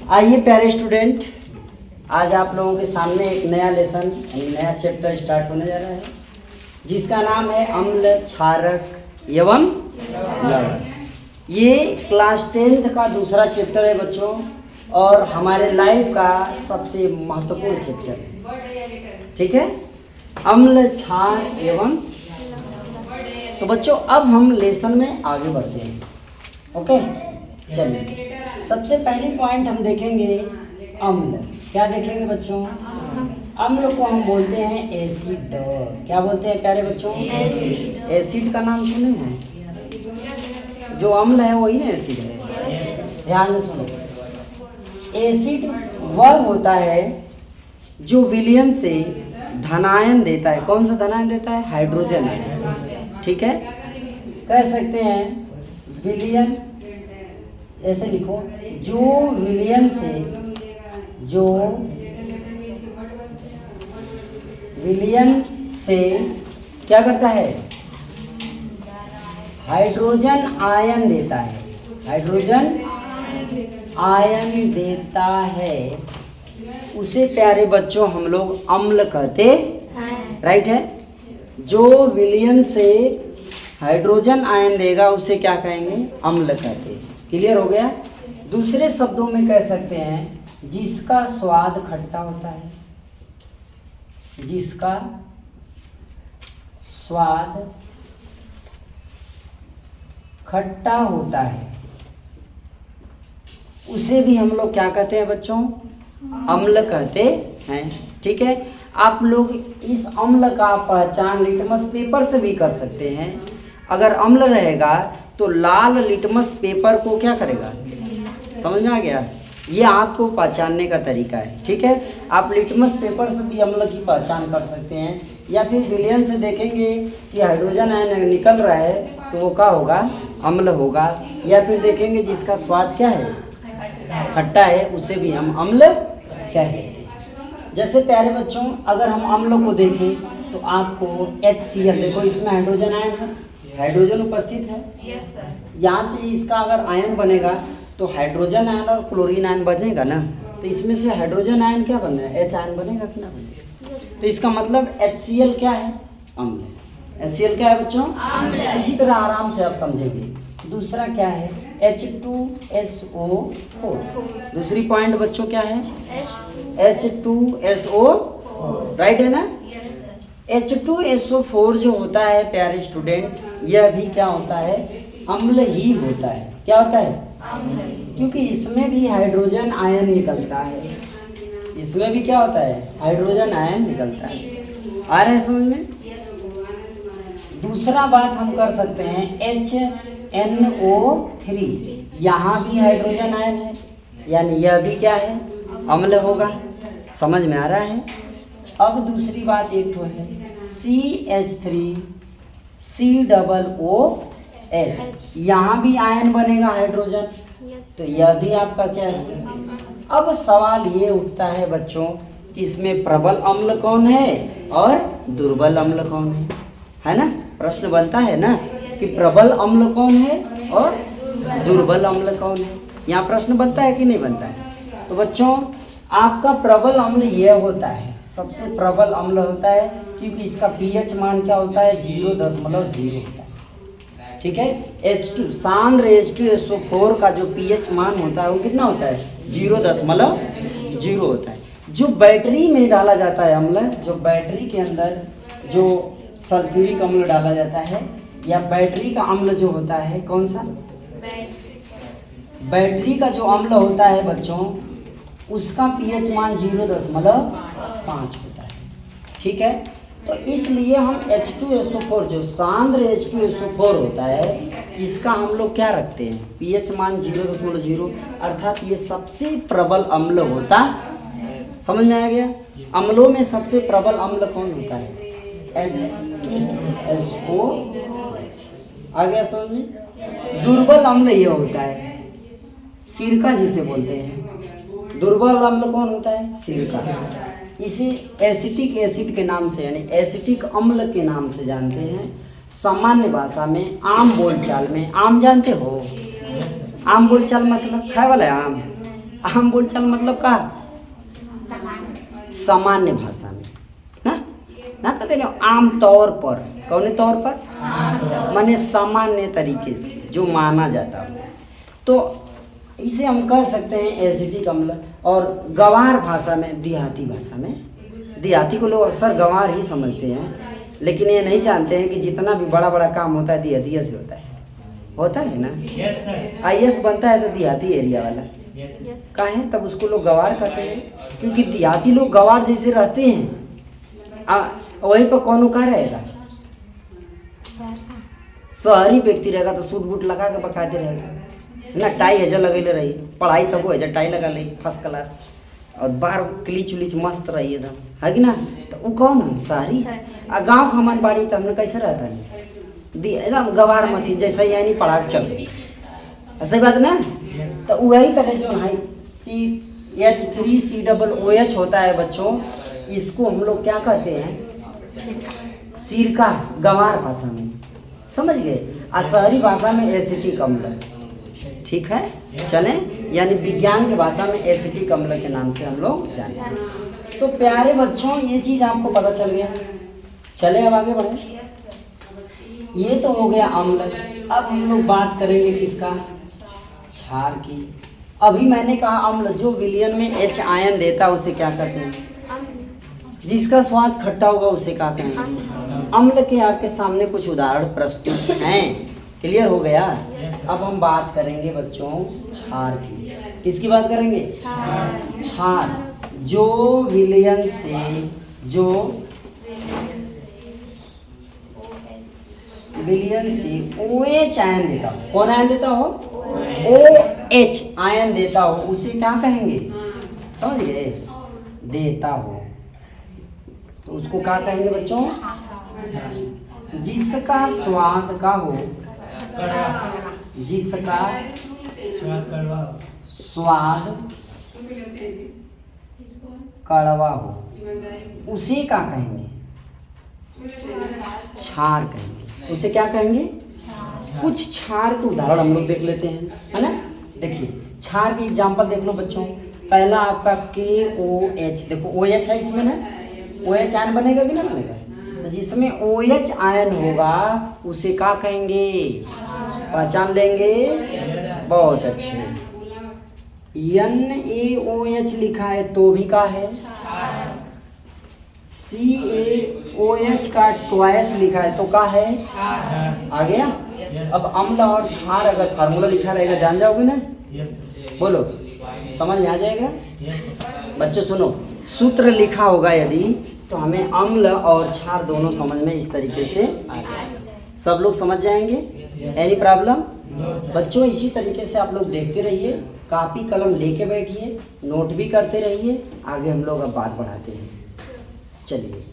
आइए प्यारे स्टूडेंट, आज आप लोगों के सामने एक नया लेसन नया चैप्टर स्टार्ट होने जा रहा है जिसका नाम है अम्ल, क्षारक एवं लवण। ये क्लास 10th का दूसरा चैप्टर है बच्चों, और हमारे लाइफ का सबसे महत्वपूर्ण चैप्टर है। ठीक है, अम्ल, क्षार एवं। तो बच्चों अब हम लेसन में आगे बढ़ते हैं। ओके, चलिए सबसे पहली पॉइंट हम देखेंगे अम्ल। क्या देखेंगे बच्चों? अम्ल को हम बोलते हैं एसिड। क्या बोलते हैं प्यारे बच्चों? एसिड। एसिड का नाम सुने हैं? जो अम्ल है वही ना एसिड है। ध्यान से सुनो, एसिड वह होता है जो विलयन से धनायन देता है। कौन सा धनायन देता है? हाइड्रोजन है। ठीक है, कह सकते हैं विलयन, ऐसे लिखो, जो विलयन से, जो विलयन से क्या करता है? हाइड्रोजन आयन देता है। हाइड्रोजन आयन देता है, उसे प्यारे बच्चों हम लोग अम्ल कहते हैं। राइट है। जो विलयन से हाइड्रोजन आयन देगा उसे क्या कहेंगे? अम्ल कहते हैं। क्लियर हो गया? दूसरे शब्दों में कह सकते हैं जिसका स्वाद खट्टा होता है, जिसका स्वाद खट्टा होता है उसे भी हम लोग क्या कहते हैं बच्चों? अम्ल कहते हैं। ठीक है, आप लोग इस अम्ल का पहचान लिटमस पेपर से भी कर सकते हैं। अगर अम्ल रहेगा तो लाल लिटमस पेपर को क्या करेगा? समझ में आ गया? ये आपको पहचानने का तरीका है। ठीक है, आप लिटमस पेपर से भी अम्ल की पहचान कर सकते हैं, या फिर विलयन से देखेंगे कि हाइड्रोजन आयन निकल रहा है तो वो क्या होगा? अम्ल होगा। या फिर देखेंगे जिसका स्वाद क्या है? खट्टा है, उसे भी हम अम्ल कहते हैं। जैसे प्यारे बच्चों अगर हम अम्ल को देखें तो आपको HCl, देखो इसमें हाइड्रोजन आयन है, हाइड्रोजन उपस्थित है। यहाँ से इसका अगर आयन बनेगा तो हाइड्रोजन आयन और क्लोरीन आयन बनेगा ना, तो इसमें से हाइड्रोजन आयन क्या बन रहा है? H आयन बनेगा कि ना बनेगा? तो इसका मतलब HCl क्या है? अम्ल। HCl क्या है बच्चों? अम्ल। इसी तरह आराम से आप समझेंगे। दूसरा क्या है? H2SO4। दूसरी पॉइंट बच्चों क्या है? H2SO, राइट है ना? H2SO4 जो होता है प्यारे स्टूडेंट, यह भी क्या होता है? अम्ल ही होता है। क्या होता है? अम्ल। क्योंकि इसमें भी हाइड्रोजन आयन निकलता है। इसमें भी क्या होता है? हाइड्रोजन आयन निकलता है। आ रहे हैं समझ में? दूसरा बात हम कर सकते हैं HNO3, यहाँ भी हाइड्रोजन आयन है, यानी यह भी क्या है? अम्ल होगा। समझ में आ रहा है? अब दूसरी बात एक तो है CH3COOH, यहाँ भी आयन बनेगा हाइड्रोजन, तो यह भी आपका क्या है? अब सवाल ये उठता है बच्चों कि इसमें प्रबल अम्ल कौन है और दुर्बल अम्ल कौन है ना? प्रश्न बनता है ना कि प्रबल अम्ल कौन है और दुर्बल अम्ल कौन है। यहाँ प्रश्न बनता है कि नहीं बनता है? तो बच्चों आपका प्रबल अम्ल यह होता है, सबसे प्रबल अम्ल होता है, क्योंकि इसका pH मान क्या होता है? 0.0 होता है। ठीक है, H2 सांद्र H2SO4 का जो pH मान होता है वो कितना होता है? 0.0 होता है। जो बैटरी में डाला जाता है अम्ल, जो बैटरी के अंदर जो सल्फ्यूरिक अम्ल डाला जाता है, या बैटरी का अम्ल जो होता है, कौन सा? बैटरी का जो अम्ल होता है बच्चों, उसका pH मान 0.5 होता है। ठीक है, तो इसलिए हम H2SO4 जो सांद्र H2SO4 होता है, इसका हम लोग क्या रखते हैं? pH मान 0.0, अर्थात ये सबसे प्रबल अम्ल होता। समझ में आ गया? अम्लों में सबसे प्रबल अम्ल कौन होता है? H2SO। आ गया समझ में? दुर्बल अम्ल ये होता है सिरका, जिसे बोलते हैं। दुर्बल अम्ल कौन होता है? सिरका। इसे एसिटिक एसिड के नाम से, यानी एसिटिक अम्ल के नाम से जानते हैं। सामान्य भाषा में, आम बोलचाल में, आम जानते हो? आम बोलचाल मतलब खाए वाला आम, आम बोलचाल मतलब का सामान्य भाषा में ना कहते ना, आम तौर पर, कौन तौर पर, माने सामान्य तरीके से जो माना जाता है। तो इसे हम कह सकते हैं एसिटिक अम्ल। और गंवार भाषा में, देहाती भाषा में, देहाती को लोग अक्सर गंवार ही समझते हैं, लेकिन ये नहीं जानते हैं कि जितना भी बड़ा बड़ा काम होता है देहातिया से होता है ना। IAS बनता है तो देहाती एरिया वाला का है, तब उसको लोग गंवार कहते हैं, क्योंकि देहाती लोग गंवार जैसे रहते हैं। वहीं पर कौन का रहेगा, शहरी व्यक्ति रहेगा तो सूट बूट लगा के बकायदे रहेगा ना, टाई हेजर लगेले रही, पढ़ाई सबको हेजर टाई लगा ली फर्स्ट क्लास, और बार क्लीच उलीच मस्त रही एकदम, है कि ना। तो वो कौन है, शहरी। आ गाँव हमारे बाड़ी तो हमने कैसे रहता है, एकदम गंवार मत जैसा ही नहीं पढ़ा चल रही, सही बात ना। तो वही तरह जो है CH3COOH होता है बच्चों, इसको हम लोग क्या कहते हैं, सिरका, गंवार भाषा में, समझ गए। और शहरी भाषा में एसिटिक अम्ल, ठीक है। चलें, यानी विज्ञान की भाषा में एसिटिक अम्ल के नाम से हम लोग जानते हैं। तो प्यारे बच्चों, ये चीज़ आपको पता चल गया। चले अब आगे बढ़े। ये तो हो गया अम्ल। अब हम लोग बात करेंगे किसका, क्षार की। अभी मैंने कहा अम्ल, जो विलयन में H आयन देता है उसे क्या कहते हैं, जिसका स्वाद खट्टा होगा उसे क्या कहेंगे। अम्ल के आपके सामने कुछ उदाहरण प्रस्तुत हैं। क्लियर हो गया। अब हम बात करेंगे बच्चों क्षार की। किसकी बात करेंगे, क्षार। जो विलयन से, जो विलयन से OH आयन देता हो, कौन आयन देता हो, OH आयन देता हो, उसे क्या कहेंगे, समझ गए, देता हो, तो उसको क्या कहेंगे बच्चों, जिसका स्वाद का हो, जिसका स्वाद कड़वा हो, उसे क्या कहेंगे, क्षार कहेंगे। उसे क्या कहेंगे, कुछ क्षार के उदाहरण हम लोग देख लेते हैं, है ना। देखिए क्षार के एग्जांपल देख लो बच्चों। पहला आपका KOH, देखो OH है इसमें ना, OH आयन बनेगा कि ना बनेगा, तो जिसमें OH आयन होगा उसे क्या कहेंगे, पहचान लेंगे, बहुत अच्छे। NaOH लिखा है तो भी का है, CaOH का ट्वाइस लिखा है तो का है, आ गया। अब अम्ल और क्षार अगर फार्मूला लिखा रहेगा जान जाओगे ना, बोलो, समझ में आ जाएगा। बच्चों सुनो, सूत्र लिखा होगा यदि, तो हमें अम्ल और क्षार दोनों समझ में इस तरीके से आ जाएगा। सब लोग समझ जाएंगे, एनी प्रॉब्लम। बच्चों इसी तरीके से आप लोग देखते रहिए, कापी कलम लेके बैठिए, नोट भी करते रहिए। आगे हम लोग अब बात बढ़ाते हैं। चलिए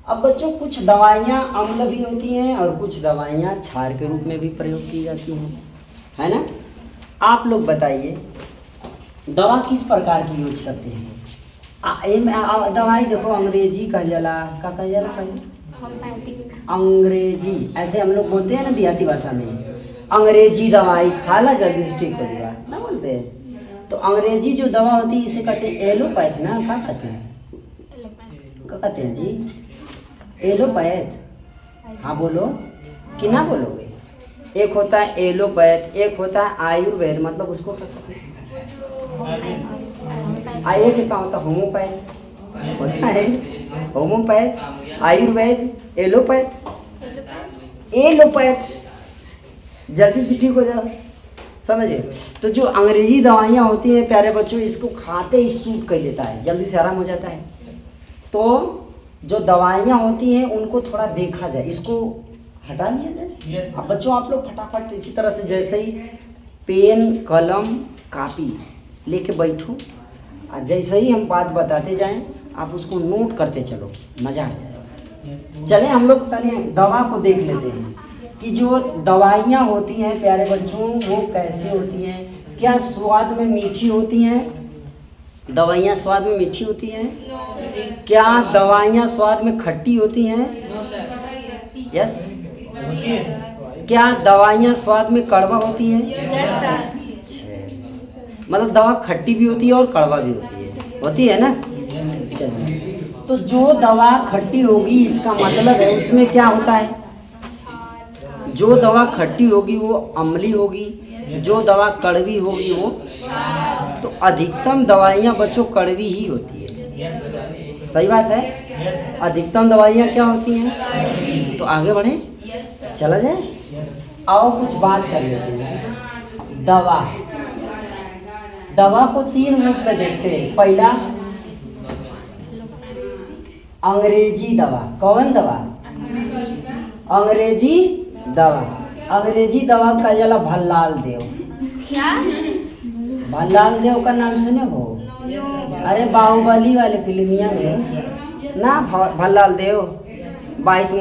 अब बच्चों, कुछ दवाइयाँ अम्ल भी होती हैं और कुछ दवाइयाँ क्षार के रूप में भी प्रयोग की जाती हैं, है ना। आप लोग बताइए दवा किस प्रकार की यूज करते हैं। दवाई देखो, अंग्रेजी कह जाला, क्या कह जाला, अंग्रेजी, ऐसे हम लोग बोलते हैं ना देहाती भाषा में, अंग्रेजी दवाई खाला जल्दी से ठीक हो जाएगा ना बोलते हैं। तो अंग्रेजी जो दवा होती है इसे कहते हैं एलोपैथ ना, क्या कहते हैं, क्या कहते हैं जी, एलोपैथ। हाँ बोलो कि ना बोलोगे। एक होता है एलोपैथ, एक होता है आयुर्वेद, मतलब उसको क्या कहते हैं, एक क्या होता है होम्योपैथ, होता है होम्योपैथ, आयुर्वेद, एलोपैथ, एलोपैथ, जल्दी से ठीक हो जाओ, समझे। तो जो अंग्रेजी दवाइयाँ होती हैं प्यारे बच्चों, इसको खाते ही सूट कर देता है, जल्दी से आराम हो जाता है। तो जो दवाइयाँ होती हैं उनको थोड़ा देखा जाए, इसको हटा लिया जाए। अब बच्चों आप लोग फटाफट इसी तरह से, जैसे ही पेन कलम कापी लेके बैठो, और जैसे ही हम बात बताते जाएं आप उसको नोट करते चलो, मज़ा आ जाएगा। चले हम लोग पहले दवा को देख लेते हैं कि जो दवाइयाँ होती हैं प्यारे बच्चों वो कैसे होती हैं, क्या स्वाद में मीठी होती हैं, दवाइयाँ स्वाद में मीठी होती हैं, क्या दवाइयाँ स्वाद में खट्टी होती हैं, यस, क्या दवाइयाँ स्वाद में कड़वा होती हैं, मतलब दवा खट्टी भी होती है और कड़वा भी होती है ना। चलिए, तो जो दवा खट्टी होगी इसका मतलब है उसमें क्या होता है, जो दवा खट्टी होगी वो अम्ली होगी, जो दवा कड़वी होगी वो, तो अधिकतम दवाइयाँ बच्चों कड़वी ही होती है। सही बात है, अधिकतम दवाइयाँ क्या होती हैं। तो आगे बढ़े, चला जाए, आओ कुछ बात कर लेते हैं। दवा को 3 रूप में देखते हैं। पहला अंग्रेजी दवा। कौन दवा? अंग्रेजी दवा। अंग्रेजी दवा का जला भल्लाल देव। क्या? भल्लाल देव का नाम सुने हो? अरे बाहुबली वाले फिल्मिया में ना, भल्लाल देव 22